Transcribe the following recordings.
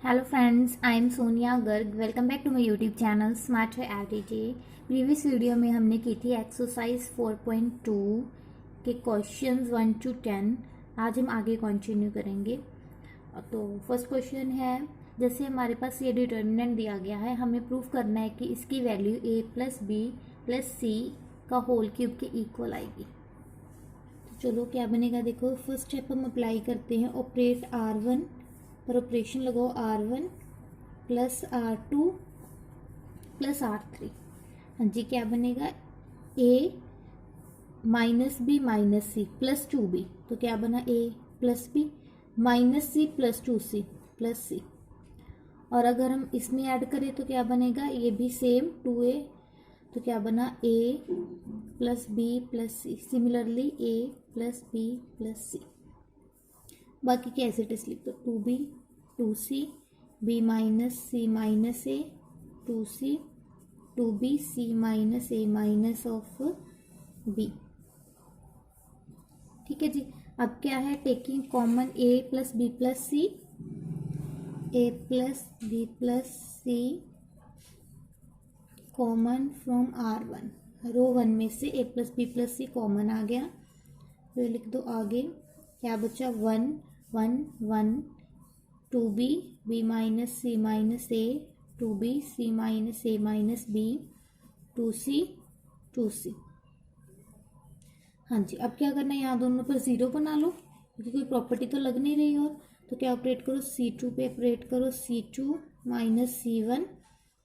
Hello friends, I am Sonia Garg. Welcome back to my YouTube channel Smart LTJ. Previous video में हमने की थी exercise 4.2 के questions 1 to 10. आज हम आगे कंटिन्यू करेंगे. तो फर्स्ट क्वेश्चन है, जैसे हमारे पास ये डिटर्मिनेंट दिया गया है, हमें प्रूफ करना है कि इसकी value a plus B plus सी का होल क्यूब के इक्वल आएगी. तो चलो क्या बनेगा, देखो फर्स्ट स्टेप हम अप्लाई करते हैं. ऑपरेट R1 पर ऑपरेशन लगाओ R1 plus R2 plus R3. हाँ जी, क्या बनेगा, A minus B minus C plus 2b. तो क्या बना, A plus B minus C plus 2c plus C. और अगर हम इसमें ऐड करें तो क्या बनेगा, ये भी सेम 2a. तो क्या बना, A plus B plus C. Similarly A plus B plus C. बाकी क्या एज इट इज लिख दो, 2b 2c b minus C minus A 2c 2b c minus A minus of b. ठीक है जी. अब क्या है, taking common a plus B plus C, a plus B plus C common from R1. Row 1 में से a plus B plus C common आ गया. तो लिख दो आगे, क्या बचा, 1 1 1 2b b minus C minus A 2b c minus A minus b 2c 2c. हाँ जी, अब क्या करना है, यहाँ दोनों पर ज़ीरो बना लो क्योंकि कोई प्रॉपर्टी तो लग नहीं रही. और तो क्या ऑपरेट करो, C2 पे ऑपरेट करो C2 minus C1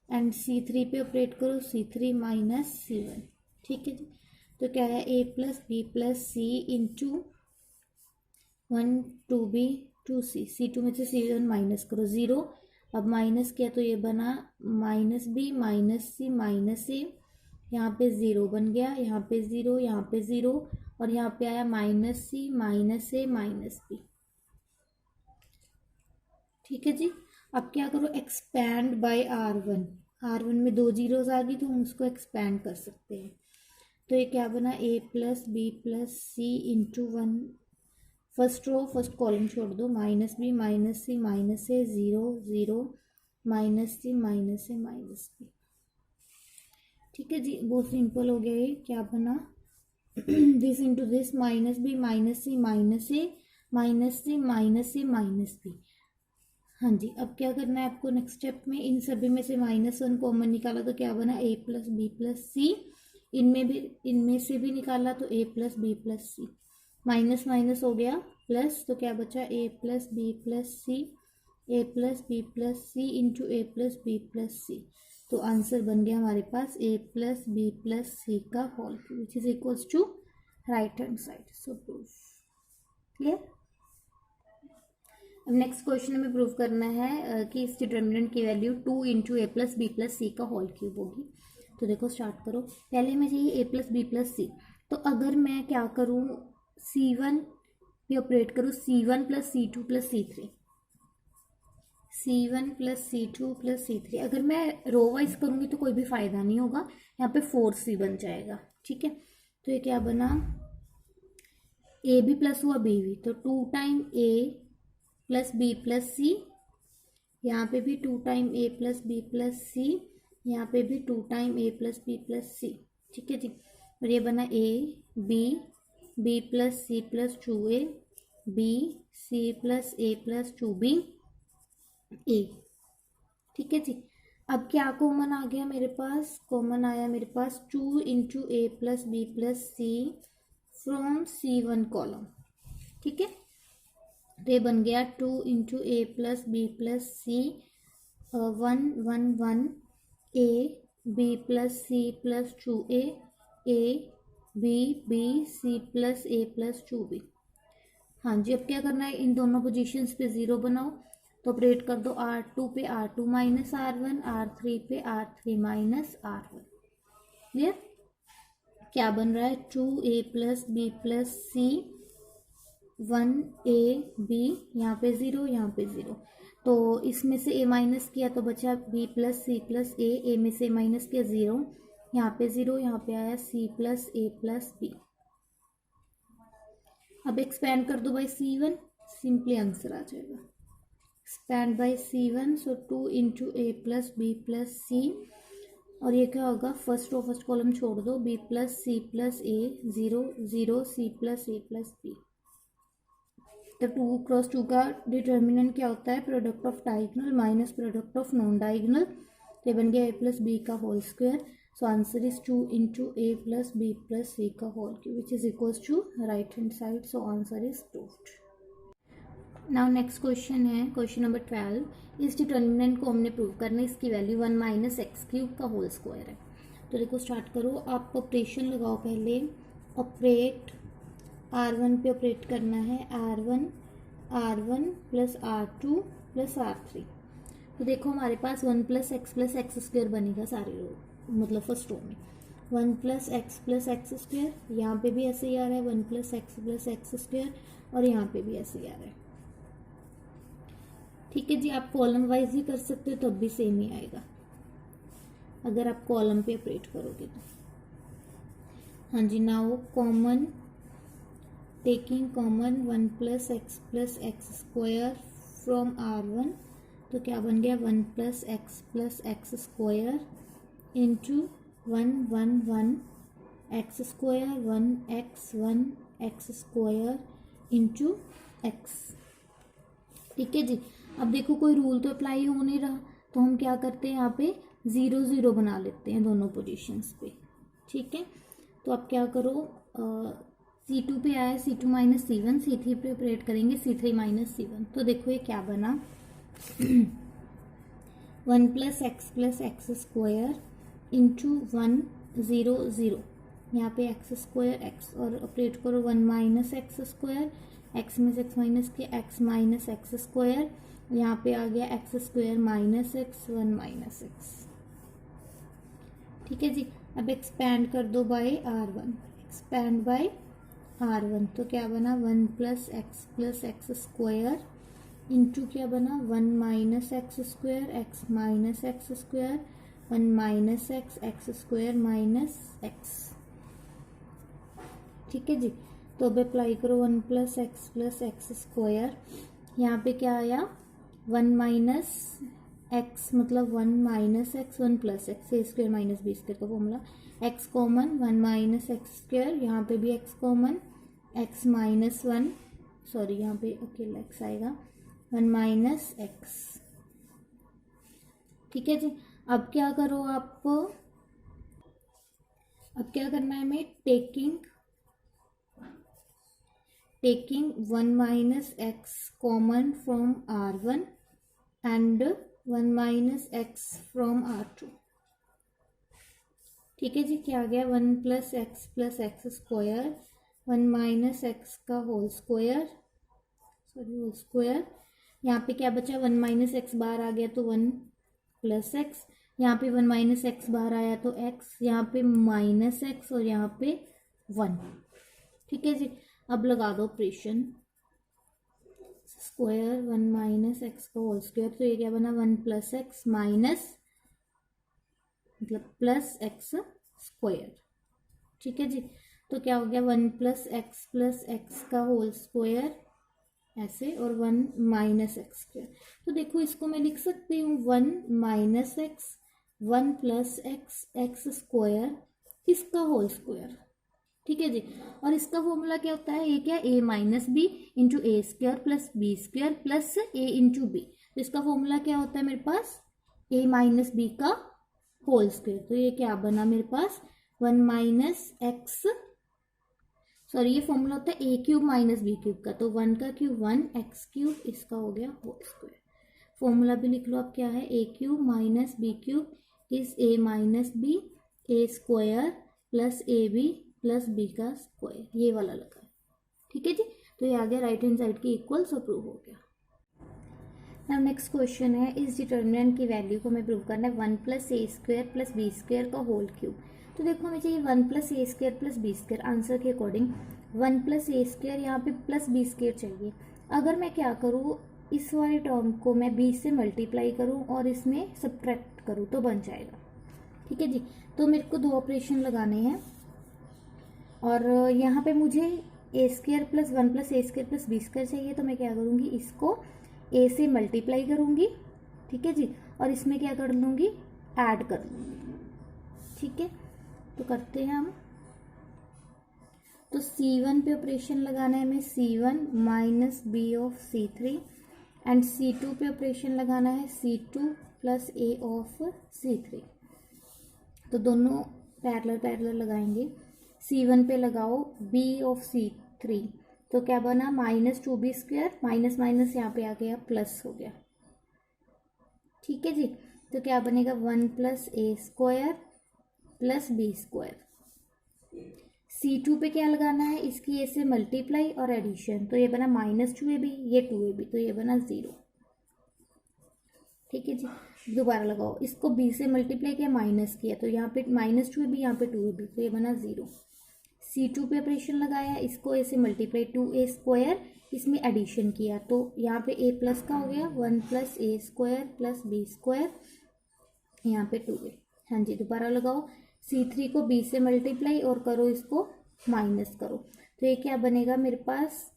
and C3 पे ऑपरेट करो C3 माइनस C1. ठीक है जी. तो क्या है, a plus B plus C into 1 2b 2c. C2 में से C1 माइनस करो, 0. अब माइनस किया तो ये बना minus B minus C minus ए. यहाँ पे 0 बन गया, यहाँ पे 0, यहाँ पे 0 और यहाँ पे आया minus C minus A minus B. ठीक है जी. अब क्या करो, एक्सपैंड बाय R1. R1 में 2 जीरोस आ गई तो हम उसको एक्सपैंड कर सकते हैं. तो ये क्या बना, a plus B plus C into 1. First row first column छोड़ दो, minus B minus C minus A 0 0 minus C minus A minus B. ठीक है जी, बहुत सिंपल हो गया ये. क्या बना, this into this minus B minus C minus A minus C minus A minus B. हाँ जी. अब क्या करना है आपको नेक्स्ट स्टेप में, इन सभी में से -1 कॉमन निकाला तो क्या बना, a plus B plus C. इनमें से भी निकाला तो a plus B plus C. Minus minus हो गया प्लस, तो क्या बचा, a plus B plus C a plus B plus C into A plus B plus C. तो आंसर बन गया हमारे पास a प्लस बी प्लस सी का whole cube which is equals to right hand side. So proof clear. अब next question हमें prove करना है कि इस डिटर्मिनेंट की value 2 into A plus B plus सी का होल क्यूब होगी. तो देखो स्टार्ट करो. पहले में चाहिए a plus B plus C. तो अगर मैं क्या करूँ, C1 पे ऑपरेट करूँ C1 plus C2 plus C3. C1 plus C2 plus C3. अगर मैं रो वाइज करूँगी तो कोई भी फायदा नहीं होगा, यहाँ पे 4C बन जाएगा. ठीक है. तो ये क्या बना, ए भी प्लस हुआ बी भी, तो 2 time A plus B plus C. यहाँ पे भी 2 time A plus B plus C. यहाँ पे भी 2 time A plus B plus C. ठीक है जी. और ये बना A B plus C plus 2a B C plus A plus 2b A. ठीक है जी. अब क्या कॉमन आ गया मेरे पास, कॉमन आया मेरे पास 2 into A plus B plus C from C1 column. ठीक है. तो ये बन गया 2 into A plus B plus C 1 1 1 A B plus C plus 2a A B B C plus A plus 2b. हाँ जी. अब क्या करना है, इन दोनों पोजीशंस पे 0 बनाओ तो ऑपरेट कर दो R2 पे R2 माइनस R1, R3 पे R3 माइनस R1. क्लियर. क्या बन रहा है, 2a प्लस बी प्लस सी 1a b, यहाँ पे 0 यहाँ पे 0. तो इसमें से a माइनस किया तो बचा b plus C plus a में से माइनस किया 0, यहाँ पे 0 यहाँ पे आया c plus a plus b. अब एक्सपेंड कर दो बाई C1, सिंपली आंसर आ जाएगा. Expand by C1, so 2 into A plus B plus C, और ये क्या होगा, फर्स्ट रो फर्स्ट कॉलम छोड़ दो, B plus C plus A, 0 0 C plus A plus B. तो 2 क्रॉस 2 का डिटर्मिनेंट क्या होता है, product of diagonal minus product of non diagonal, तो बन गया ए प्लस बी का whole square. So answer is 2 into A plus B plus सी का whole cube which is equals to right hand side, so answer is proved. Now next question है question number 12। इस determinant को हमने prove करना है, इसकी value 1 minus x cube का whole square है। तो देखो स्टार्ट करो, आप ऑपरेशन लगाओ पहले, ऑपरेट R1 पे ऑपरेट करना है, R1 plus R2 plus R3। तो देखो हमारे पास 1 प्लस एक्स स्क्वायर बनेगा सारे रो, मतलब फर्स्ट रो में 1 प्लस एक्स स्क्वायर, यहाँ पे भी ऐसे ही आ रहा है 1 प्लस एक्स स्क्वायर, और यहाँ पे भी ऐसे ही आ रहा है। ठीक है जी, आप कॉलम वाइज भी कर सकते हो तब भी सेम ही आएगा अगर आप कॉलम पे ऑपरेट करोगे तो। हाँ जी, now common, taking common 1 plus X square from R1, तो क्या बन गया 1 plus X square into 1 X square 1 X square into X. ठीक है जी, अब देखो कोई रूल तो अप्लाई हो नहीं रहा, तो हम क्या करते हैं यहाँ पे 0 0 बना लेते हैं दोनों पोजीशंस पे। ठीक है, तो अब क्या करो, C2 पे आया C2 माइनस C1, C3 पे ऑपरेट करेंगे C3 माइनस C1। तो देखो ये क्या बना 1 प्लस एक्स स्क्वायर इंटू 1 0 0, यहाँ पे एक्स स्क्वायर एक्स, और ऑपरेट करो 1 माइनस एक्स स्क्वायर, एक्स में से एक्स माइनस के एक्स माइनस एक्स स्क्वायर, यहाँ पे आ गया x square minus x 1 minus x. ठीक है जी, अब एक्सपैंड कर दो bye R1, expand bye R1, तो क्या बना 1 प्लस एक्स स्क्वायर इंटू क्या बना 1 minus x square x minus x square 1 minus x square minus x. ठीक है जी, तो अब अप्लाई करो 1 प्लस एक्स स्क्वायर, यहाँ पे क्या आया 1 माइनस एक्स, मतलब 1 माइनस एक्स 1 प्लस एक्स, ए स्क्वायर माइनस बी स्क्वायर का formula, x common 1 minus x square, यहाँ पे भी x common x minus 1, sorry यहाँ पे अकेला एक्स आएगा 1 माइनस एक्स। ठीक है जी, अब क्या करो आप, अब क्या करना है हमें, taking 1 minus x common from R1 and 1 minus x from R2। ठीक है जी, क्या आ गया 1 plus X square 1 minus X का whole square, sorry whole square, यहाँ पे क्या बचा 1 माइनस एक्स बाहर आ गया तो 1 प्लस एक्स, यहाँ पे 1 माइनस एक्स बाहर आया तो एक्स, यहाँ पे माइनस एक्स और यहाँ पे 1। ठीक है जी, अब लगा दो ऑपरेशन, स्क्वायर 1 माइनस एक्स का होल स्क्वायर, तो ये क्या बना 1 प्लस एक्स माइनस, मतलब प्लस एक्स स्क्वायर। ठीक है जी, तो क्या हो गया 1 प्लस एक्स का होल स्क्वायर ऐसे, और 1 माइनस एक्स स्क्वायर। तो देखो इसको मैं लिख सकती हूँ 1 minus x 1 plus X square इसका होल स्क्वायर। ठीक है जी, और इसका फॉर्मूला क्या होता है, ये क्या A minus B into A square plus B square plus A into B. तो इसका फॉर्मूला क्या होता है मेरे पास, ए माइनस बी का होल स्क्वायर। तो ये क्या बना मेरे पास 1 माइनस एक्स, सॉरी ये फॉर्मूला होता है A cube minus B cube का, तो 1 का क्यूब 1 एक्स क्यूब, इसका हो गया होल स्क्वायर। फॉर्मूला भी लिख लो आप, क्या है A cube minus B cube is A minus B A square plus A B plus B का स्क्वायर, ये वाला लगा है। ठीक है जी, तो ये आ गया राइट हैंड साइड की इक्वल, सो प्रूव हो गया। नाउ नेक्स्ट क्वेश्चन है, इस डिटर्मिनेंट की वैल्यू को हमें प्रूव करना है 1 plus A square plus B square का होल क्यूब। तो देखो हमें चाहिए 1 plus A square plus B square, answer के अकॉर्डिंग 1 प्लस ए स्क्वायर, यहाँ पे प्लस बी स्क्वायर चाहिए। अगर मैं क्या करूँ, इस वाले टर्म को मैं बी से मल्टीप्लाई करूँ और इसमें सब्ट्रैक्ट करूँ तो बन जाएगा। ठीक है जी, तो मेरे को 2 ऑपरेशन लगाने हैं, और यहाँ पे मुझे ए square plus 1 plus A square plus B square चाहिए, तो मैं क्या करूँगी, इसको ए से मल्टीप्लाई करूँगी, ठीक है जी, और इसमें क्या कर लूँगी, ऐड कर लूँगी, ठीक है। तो करते हैं हम। तो C1 पे ऑपरेशन लगाना है हमें, C1 minus B of C3 and C2 पे ऑपरेशन लगाना है C2 plus A of C3। तो दोनों पैरेलल लगाएंगे। C1 पे लगाओ B ऑफ C3, तो क्या बना, -2b², माइनस माइनस यहाँ पे आ गया प्लस हो गया, ठीक है जी। तो क्या बनेगा, 1 + a² + b²। C2 पे क्या लगाना है, इसकी ए से मल्टीप्लाई और एडिशन, तो ये बना -2ab, ये 2ab, तो ये बना 0, ठीक है जी। दोबारा लगाओ, इसको b से मल्टीप्लाई किया, माइनस किया, तो यहाँ पे -2ab, यहाँ पे 2ab, तो ये बना 0। C2 पे ऑपरेशन लगाया, इसको ए से मल्टीप्लाई 2a², इसमें एडिशन किया, तो यहाँ पे a प्लस का हो गया 1 + a² + b², यहाँ पे 2a। हाँ जी, दोबारा लगाओ, C3 को b से मल्टीप्लाई और करो, इसको माइनस करो, तो ये क्या बनेगा मेरे पास,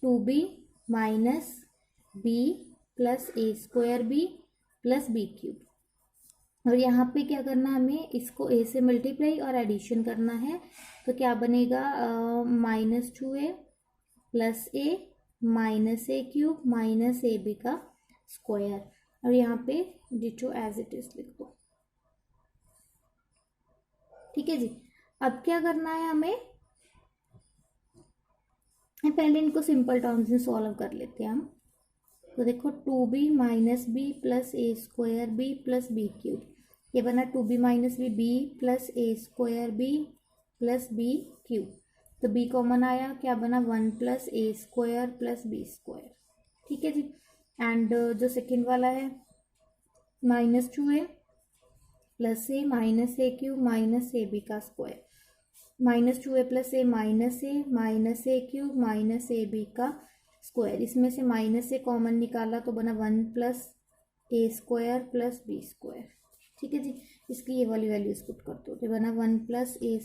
2b minus b + a² + b³ और यहाँ पे क्या करना, हमें इसको a से मल्टीप्लाई और एडिशन करना है, तो क्या बनेगा, -2a + a minus a³ minus ab का स्क्वायर, और यहाँ पे डिटो एज इट इज लिख दो, ठीक है जी। अब क्या करना है हमें, पहले इनको सिंपल टर्म्स में सॉल्व कर लेते हैं हम। तो देखो 2b minus b + a² b + b³, ये बना 2b minus b, b + a² b + b³, तो b कॉमन आया, क्या बना, 1 + a² + b², ठीक है जी। एंड जो सेकेंड वाला है, -2a + a minus a³ minus ab का square, -2a + a minus a minus a³ minus ab का स्क्वायर, इसमें से माइनस से कॉमन निकाला तो बना 1 + a² + b², ठीक है जी। इसकी ये वाली वैल्यूज पुट कर दो, तो बना 1 + a²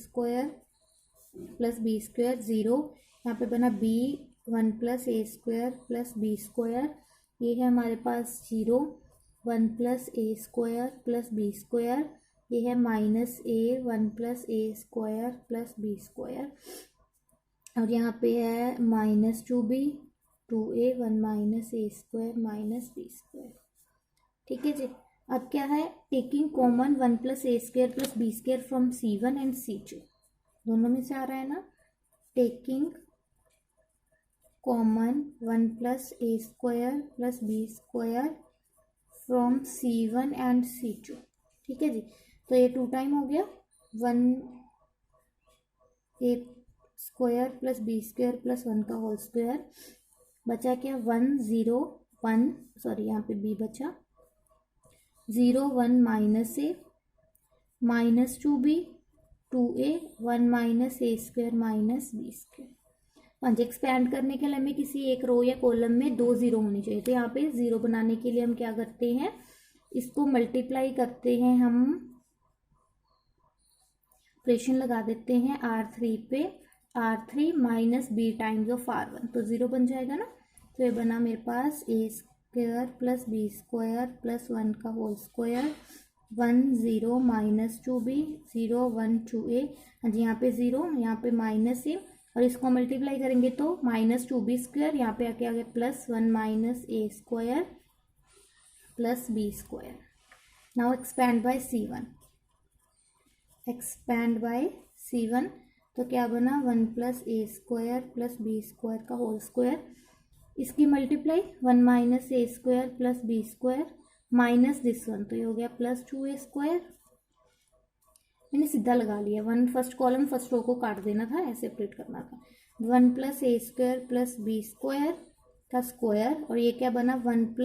+ b², 0, यहाँ पे बना b 1 + a² + b², ये है हमारे पास 0, 1 + a² + b², ये है -a 1 + a² + b², और यहाँ पे है -2b 2a 1 - a² - b², ठीक है जी। अब क्या है, taking common 1 + a² + b² from C1 and C2, दोनों में से आ रहा है ना, taking common 1 + a² + b² from C1 and C2, ठीक है जी। तो ये 2 टाइम हो गया, 1 a² + b² + 1 का होल स्क्वायर, बचा क्या, 1 0 1, सॉरी यहाँ पे b बचा, 0 1 -a -2b 2a 1 - a² - b²। Punch expand करने के लिए हमें किसी एक रो या कॉलम में 2 0 होनी चाहिए, तो यहाँ पे 0 बनाने के लिए हम क्या करते हैं, इसको मल्टीप्लाई करते हैं, हम ऑपरेशन लगा देते हैं R3 पे, R3 - b times of R1, तो 0 बन जाएगा ना। तो ये बना मेरे पास a² + b² + 1 का होल स्क्वायर, 1 0 -2b 0 1 2a, हाँ जी, यहाँ पे 0, यहाँ पे -a, और इसको मल्टीप्लाई करेंगे तो -2b², यहाँ पे आके आ गया +1 - a² + b²। Now expand by C1, expand by C1, तो क्या बना, 1 + a² + b² का होल स्क्वायर, इसकी multiply 1 - a² + b² minus this 1, तो ये हो गया +2a², मैंने सीधा लगा लिया, 1 फर्स्ट कॉलम फर्स्ट रो को काट देना था, ऐसे ऑपरेट करना था, 1 + a² + b² का स्क्वायर, और ये क्या बना, 1 +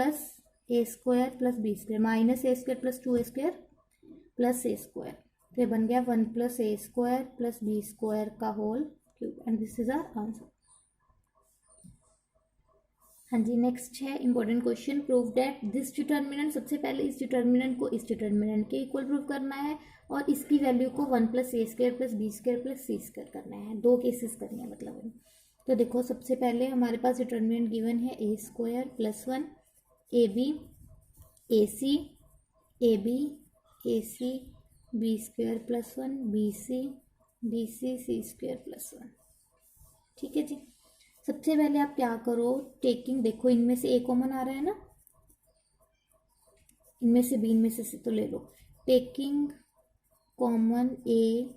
a² + b² minus a² + 2a² + a², तो ये बन गया 1 + a² + b² का whole cube, and this is our answer. हाँ जी, नेक्स्ट है important question, prove that this determinant, सबसे पहले इस डिटर्मिनेंट को इस डिटर्मिनेंट के इक्वल प्रूव करना है, और इसकी वैल्यू को 1 + a² + b² + c² करना है, 2 केसेस करने हैं मतलब। तो देखो सबसे पहले हमारे पास डिटर्मिनेंट गिवन है a² + 1 A B A C A B A C B square plus one B C C square plus one. ठीक है जी। सबसे पहले आप क्या करो, टेकिंग, देखो इनमें से ए कॉमन आ रहा है ना, इनमें से बी इनमें से तो ले लो। Taking common A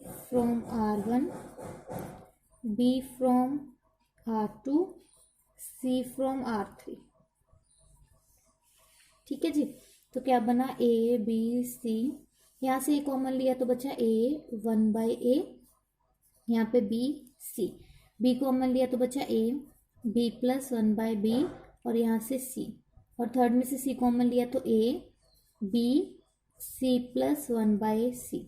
from R1 B from R2 C from R3। ठीक है जी। तो क्या बना, ए बी सी, यहाँ से ए कॉमन लिया तो बचा ए 1/a, यहाँ पे बी सी, बी कॉमन लिया तो बचा ए बी प्लस 1/b और यहाँ से सी, और थर्ड में से सी कॉमन लिया तो ए बी सी प्लस 1/c।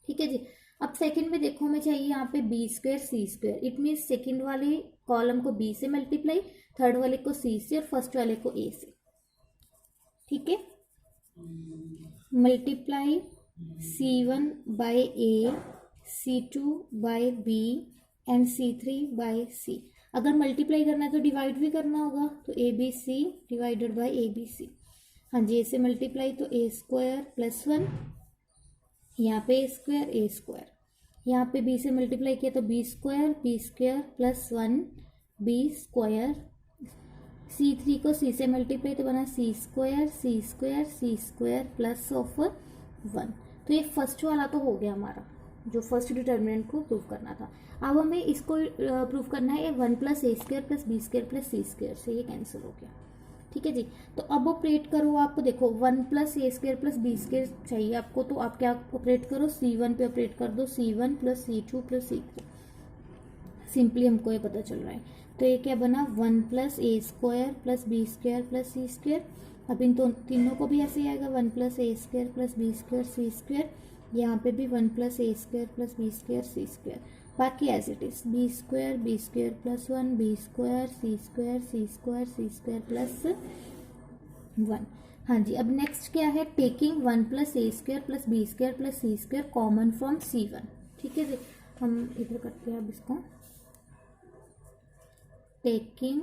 ठीक है जी। अब सेकंड में देखो, हमें चाहिए यहाँ पे B square C square, it mean second वाले कॉलम को बी से मल्टीप्लाई, थर्ड वाले को सी से और फर्स्ट वाले को ए से। ठीक है, multiply C1/a C2/b and C3/c। अगर मल्टीप्लाई करना है तो डिवाइड भी करना होगा, तो ABC डिवाइडेड बाई ABC। हाँ जी, ऐसे मल्टीप्लाई तो a स्क्वायर प्लस 1, यहाँ पे a स्क्वायर, यहाँ पे b से मल्टीप्लाई किया तो b square plus 1 b square. C3 को c से मल्टीप्लाई तो बना c स्क्वायर प्लस ऑफ 1। तो ये फर्स्ट वाला तो हो गया हमारा, जो फर्स्ट डिटर्मिनेंट को प्रूव करना था। अब हमें इसको प्रूव करना है 1 plus a square plus b square plus c square से, ये कैंसिल हो गया। ठीक है जी। तो अब ऑपरेट करो, आपको देखो 1 plus a square plus b square चाहिए आपको, तो आप क्या ऑपरेट करो, C1 पे ऑपरेट कर दो, C1 plus C2 plus C3। Simply हमको ये पता चल रहा है। तो ये क्या बना, 1 plus a square plus b square plus c square. अब इन तीनों को भी ऐसे ही आएगा, 1 plus a square plus b square c square, यहाँ पे भी 1 plus a square plus b square c square, बाकी as it is b square plus 1 b square c square plus 1। हाँ जी। अब नेक्स्ट क्या है, taking 1 plus a square plus b square plus c square common from C1। ठीक है जी, हम इधर करते हैं अब इसको, taking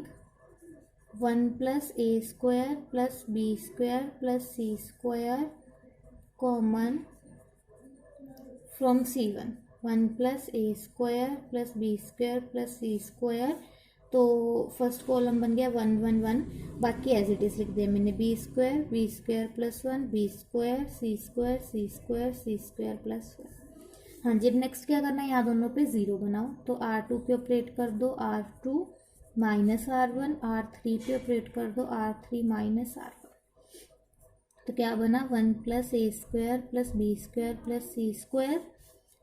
1 plus a square plus b square plus c square common from C1। 1 plus a square plus b square plus c square, तो first column बन गया 1 1 1, बाकी एज इट इज लिख दिया मैंने, b square plus 1 b square c square plus 1। हाँ जी। अब नेक्स्ट क्या करना है, यहाँ दोनों पे 0 बनाओ, तो R2 पे ऑपरेट कर दो R2 माइनस R1, R3 पे ऑपरेट कर दो R3 माइनस R1। तो क्या बना, 1 plus a square plus b square plus c square.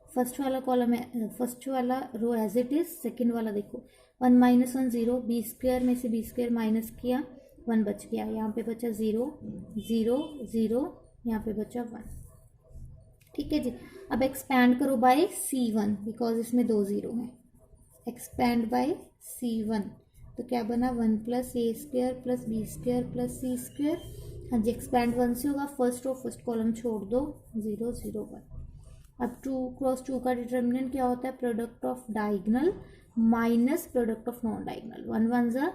First वाला कॉलम है, फर्स्ट वाला रो एज इट इज, सेकेंड वाला देखो 1 माइनस 1 0, b स्क्वायर में से b स्क्वायर माइनस किया 1 बच गया, यहाँ पे बचा 0 0 0, यहाँ पे बचा 1। ठीक है जी। अब एक्सपैंड करो बाय C1, बिकॉज इसमें 2 0 हैं, एक्सपैंड बाय C1, तो क्या बना, 1 plus a square plus b square plus c square. हाँ जी, एक्सपैंड 1 से होगा, फर्स्ट रो फर्स्ट कॉलम छोड़ दो, 0 0 1। अब 2 क्रॉस 2 का डिटर्मिनेंट क्या होता है, product of diagonal minus product of non diagonal, 1 1 ज़ा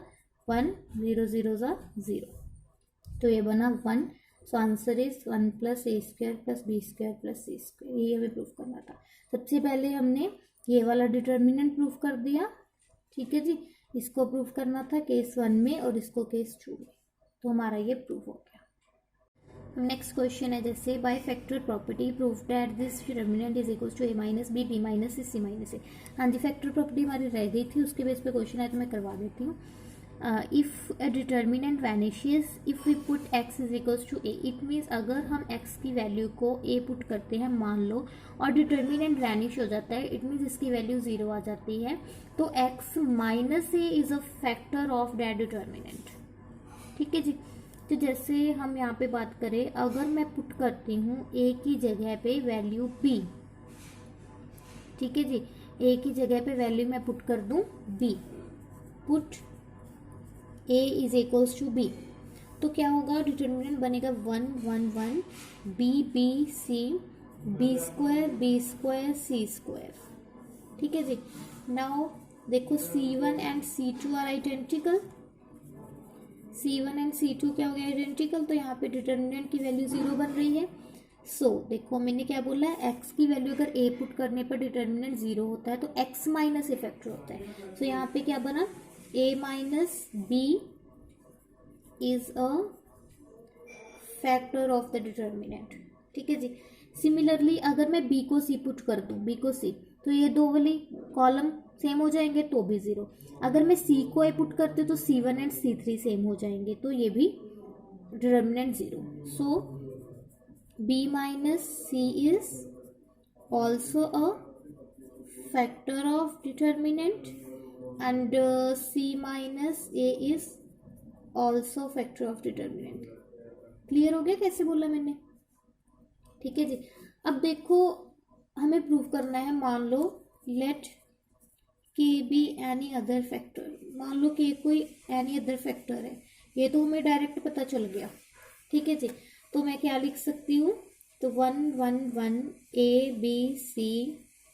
1 0 0 ज़ा 0, तो ये बना 1। सो answer is 1 plus a square plus b square plus c square. ये हमें प्रूफ करना था। सबसे पहले हमने ये वाला डिटर्मिनेंट प्रूफ कर दिया। ठीक है जी, इसको प्रूफ करना था केस 1 में और इसको केस 2 में, तो हमारा ये प्रूफ हो गया। नेक्स्ट क्वेश्चन है, जैसे by factorial property prove that this determinant is equals to a minus b b minus c c minus a. हाँ जी, फैक्टोरियल प्रॉपर्टी हमारी रह गई थी, उसके बेस पे क्वेश्चन है तो मैं करवा देती हूँ। If a determinant vanishes if we put x is equals to a, it means अगर हम x की वैल्यू को a पुट करते हैं मान लो, और डिटर्मिनेंट वैनिश हो जाता है, इट मीन्स इसकी वैल्यू 0 आ जाती है, तो x minus a is a factor of that determinant. ठीक है जी। तो जैसे हम यहाँ पे बात करें, अगर मैं पुट करती हूँ a की जगह पे वैल्यू b, ठीक है जी, a की जगह पे वैल्यू मैं पुट कर दूँ b, put a is equals to b, तो क्या होगा, डिटर्मिनेंट बनेगा 1 1 1 b स्क्वायर c स्क्वायर। ठीक है जी। नाउ देखो C1 and C2 are identical, C1 and C2 क्या हो गया आइडेंटिकल, तो यहाँ पे डिटर्मिनेंट की वैल्यू 0 बन रही है। सो देखो मैंने क्या बोला है, x की वैल्यू अगर a पुट करने पर डिटर्मिनेंट 0 होता है तो x माइनस ए फैक्टर होता है। सो यहाँ पे क्या बना, a minus B is a factor of the determinant. ठीक है जी। सिमिलरली अगर मैं b को c पुट कर दूं, b को c, तो ये दो वाली कॉलम सेम हो जाएंगे तो भी 0। अगर मैं c को a पुट करती हूँ तो C1 एंड C3 सेम हो जाएंगे तो ये भी determinant 0। So b minus c is also a factor of determinant and c minus a is also factor of determinant। Clear हो गया कैसे बोला मैंने? ठीक है जी। अब देखो हमें प्रूव करना है, मान लो लेट के बी एनी अदर फैक्टर, मान लो के कोई एनी अदर फैक्टर है, ये तो हमें डायरेक्ट पता चल गया। ठीक है जी। तो मैं क्या लिख सकती हूँ, तो 1 1 1 A B C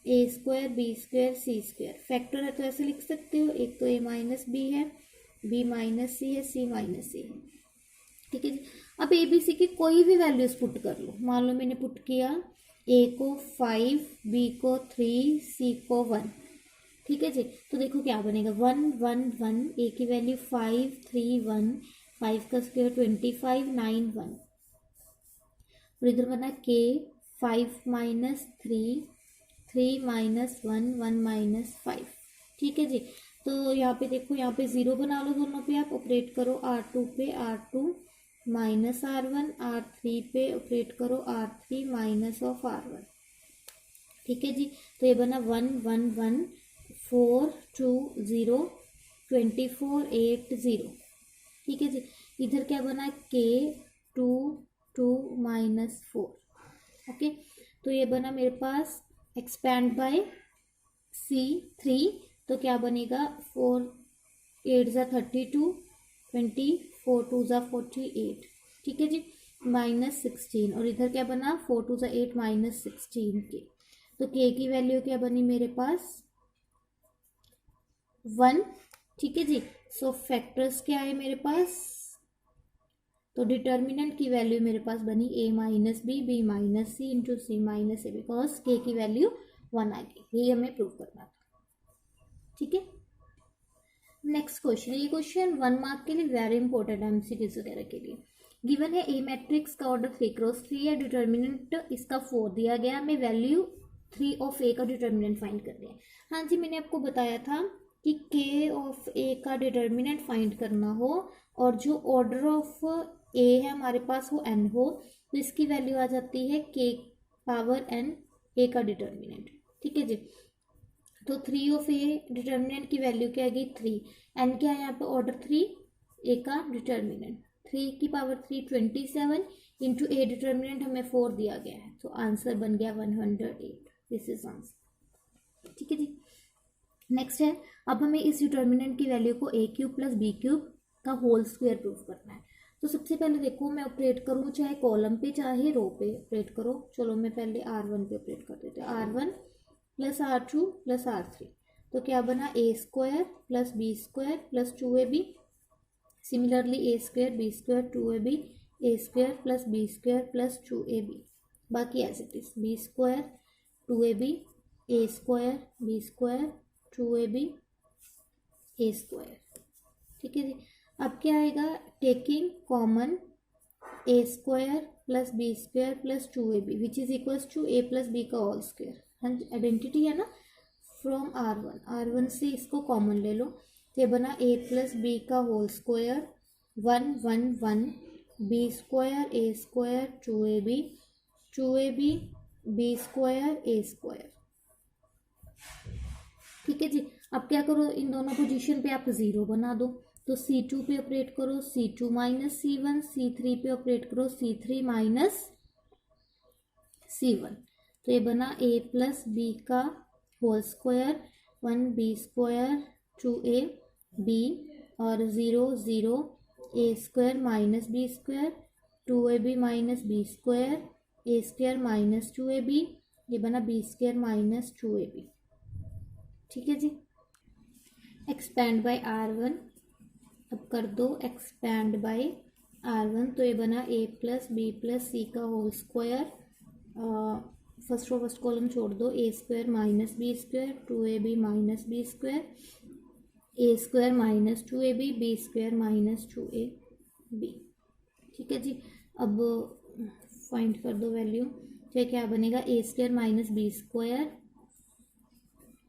A square B square C square factor है तो ऐसे लिख सकती हूँ। एक तो ए माइनस बी है, बी माइनस सी है, सी माइनस सी है। ठीक है जी। अब ए बी सी की कोई भी वैल्यूज पुट कर लो। मान लो मैंने पुट किया ए को 5, बी को 3, सी को 1। ठीक है जी। तो देखो क्या बनेगा, 1 1 1, ए की वैल्यू 5 3 1, 5 का स्क्वायर 25 9 1, और इधर बना के 5 माइनस 3 3 माइनस 1 1 माइनस 5। ठीक है जी। तो यहाँ पे देखो, यहाँ पे 0 बना लो, दोनों पे आप ऑपरेट करो R2 पे, R2 माइनस R1, R3 पे ऑपरेट करो R3 माइनस ऑफ R1। ठीक है जी। तो ये बना 1 1 1 4 2 0 24 8 0। ठीक है जी। इधर क्या बना, के 2 2 माइनस 4। ओके, तो ये बना मेरे पास एक्सपैंड बाय C3, तो क्या बनेगा 4 8 ज़ा 32, 24 2 ज़ा 48। ठीक है जी, माइनस 16, और इधर क्या बना 4 2 ज़ा 8 माइनस 16 के। तो के की वैल्यू क्या बनी मेरे पास 1। ठीक है जी। सो फैक्टर्स क्या है मेरे पास, तो डिटर्मिनेंट की वैल्यू मेरे पास बनी a minus B minus C into C minus A, because के की वैल्यू 1 आ गई। ये हमें प्रूव करना था। ठीक है। नेक्स्ट क्वेश्चन, ये क्वेश्चन 1 मार्क के लिए वेरी इंपॉर्टेंट है, एमसीक्यूज वगैरह के लिए। गिवन है ए मैट्रिक्स का ऑर्डर 3x3 है, डिटर्मिनेंट इसका 4 दिया गया, हमें वैल्यू 3 ऑफ ए का डिटर्मिनेंट फाइंड करनी है। हाँ जी, मैंने आपको बताया था कि के ऑफ ए का डिटर्मिनेंट फाइंड करना हो और जो ऑर्डर ऑफ ए है हमारे पास वो n हो, तो इसकी वैल्यू आ जाती है के पावर n, ए का डिटर्मिनेंट। ठीक है जी। तो 3 ऑफ ए डिटर्मिनेंट की वैल्यू क्या आ गई 3, एन क्या है यहाँ पे ऑर्डर 3, ए का डिटर्मिनेंट 3 की पावर 3 27 इंटू ए डिटर्मिनेंट हमें 4 दिया गया है, तो आंसर बन गया 108। This is answer. ठीक है जी। नेक्स्ट है, अब हमें इस डिटर्मिनेंट की वैल्यू को ए क्यूब प्लस बी क्यूब का होल स्क्वायर प्रूफ करना है। तो सबसे पहले देखो मैं ऑपरेट करूँ चाहे कॉलम पे चाहे रो पे ऑपरेट करो। चलो मैं पहले R1 पे ऑपरेट कर देती हूँ, R1 plus R2 plus R3, तो क्या बना a square plus B square plus 2ab। Similarly a square B square 2ab, a square plus B square plus 2ab, बाकी as it is b square 2ab, a square B square 2ab, a square. ठीक है जी। अब क्या आएगा, taking common a square plus B square plus 2ab which is equals to a plus B का whole square. Identity है ना, from R1 से इसको कॉमन ले लो, तो ये बना ए प्लस बी का whole square 1 1 1 b square a square 2ab B square a square. ठीक है जी। अब क्या करो, इन दोनों पोजीशन पे आप 0 बना दो, तो C2 पे ऑपरेट करो C2 माइनस C1, C3 पे ऑपरेट करो C3 माइनस C1, तो ये बना a प्लस बी का whole square 1 b square 2ab और 0 0 a square minus b square 2ab minus b square a square minus 2ab, ये बना बी स्क्वायर माइनस 2ab। ठीक है जी। एक्सपैंड बाय R1, अब कर दो एक्सपैंड बाय R1, तो ये बना a प्लस बी प्लस सी का whole square. First row first column छोड़ दो, a square minus b square 2ab minus b square, a square minus 2ab square minus 2ab। ठीक है जी। अब फाइंड कर दो वैल्यू, तो क्या बनेगा a square minus b square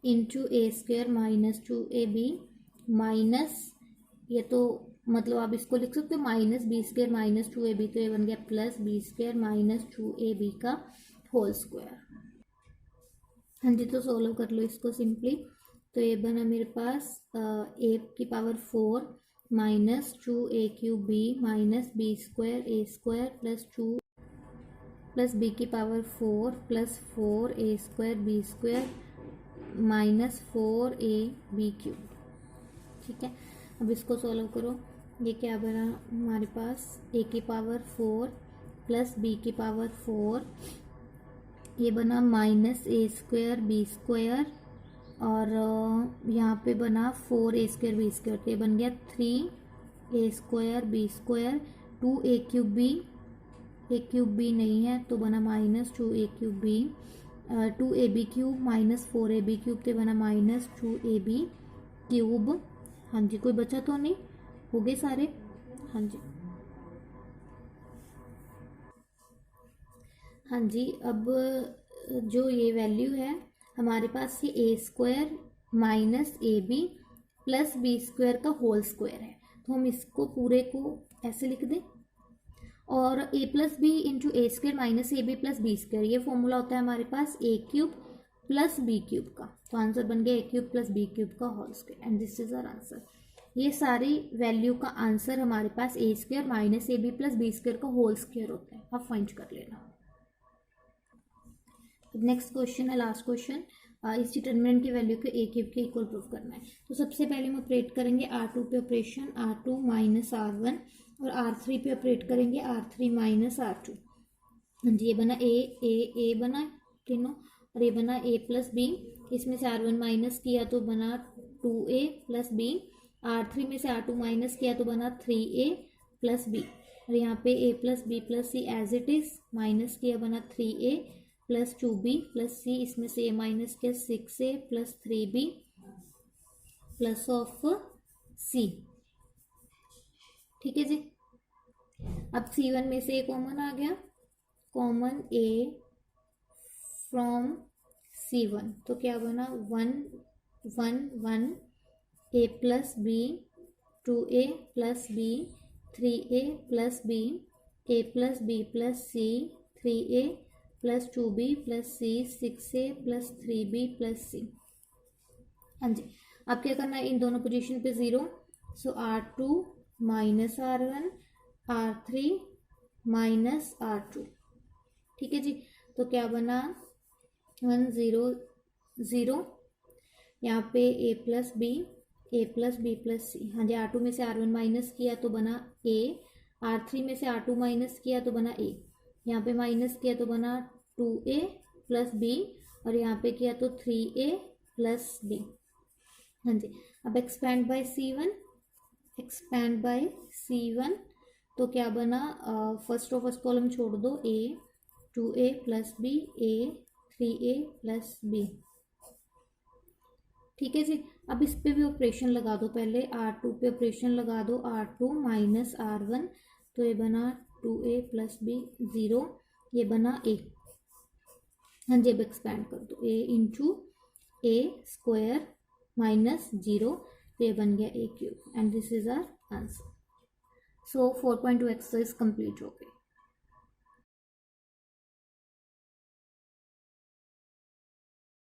into A square minus 2ab minus, ये तो मतलब आप इसको लिख सकते हो minus b square minus 2ab, तो ये बन गया plus B square minus 2ab का होल स्क्वायर। हाँ जी, तो सोल्व कर लो इसको सिंपली। तो ये बना मेरे पास a की power 4 minus 2a³ b minus b square a square plus 2 plus b की power 4 plus 4a square B square minus 4ab³। ठीक है, अब इसको सॉल्व करो। ये क्या बना हमारे पास, a की पावर 4 प्लस बी की पावर 4, ये बना माइनस ए स्क्वायर बी स्क्वायर, और यहाँ पे बना 4a स्क्वायर बी स्क्वायर, तो ये बन गया 3a square B square 2a³ b, a³ b नहीं है तो बना minus 2a³ b, 2ab³ minus 4ab³, तो बना माइनस 2ab³। हाँ जी, कोई बचा तो नहीं, हो गए सारे। हाँ जी, हाँ जी। अब जो ये वैल्यू है हमारे पास, ये a square minus a B plus B square का होल स्क्वायर है, तो हम इसको पूरे को ऐसे लिख दें। और a plus b into A square minus a B plus B square, ये फॉर्मूला होता है हमारे पास a³ प्लस b³ का, तो आंसर बन गया a³ प्लस b³ का whole square, and this is our answer. ये सारी वैल्यू का आंसर हमारे पास a square minus a B plus B square का होल स्क्वायर होता है, आप फाइंड कर लेना। नेक्स्ट क्वेश्चन है, लास्ट क्वेश्चन। इस डिटर्मिनेंट की वैल्यू को a³ के इक्वल प्रूव करना है। तो सबसे पहले हम ऑपरेट करेंगे R2 पे ऑपरेशन, R2 माइनस R1, और R3 पे ऑपरेट करेंगे R3 माइनस R2। हाँ जी, ये बना ए बना तीनों, और ये बना a प्लस बी, इसमें से R1 माइनस किया तो बना 2a प्लस बी, R3 में से R2 माइनस किया तो बना 3a प्लस बी, और यहाँ पे a plus B plus C as it is, minus किया बना 3a प्लस 2b प्लस सी, इसमें से a माइनस किया 6a plus 3b plus of c। ठीक है जी। अब C1 में से a कॉमन आ गया, कॉमन a फ्रॉम C1, तो क्या बना 1 1 1 a plus b 2a plus b 3a plus b a plus B plus c 3a plus 2b plus c 6a plus 3b plus c. हाँ जी, अब क्या करना है, इन दोनों पोजीशन पे 0, सो R2 minus R1 R3 minus R2। ठीक है जी, तो क्या बना 1 0 0, यहाँ पे a plus B plus c. हाँ जी, R2 में से R1 माइनस किया तो बना a, R3 में से R2 माइनस किया तो बना a, यहाँ पे माइनस किया तो बना 2a प्लस b, और यहाँ पे किया तो 3a प्लस b। हाँ जी, अब एक्सपैंड बाय C1, तो क्या बना, फर्स्ट रो फर्स्ट कॉलम छोड़ दो, a 2a plus b a 3a plus b। ठीक है जी। अब इस पे भी ऑपरेशन लगा दो, पहले R2 पे ऑपरेशन लगा दो, R2 माइनस R1, तो ये बना 2a प्लस b 0, ये बना a। हाँ जी, अब एक्सपैंड कर दो, a into a square minus 0, तो ये बन गया a³, and this is our answer. So 4.2 exercise complete हो गई।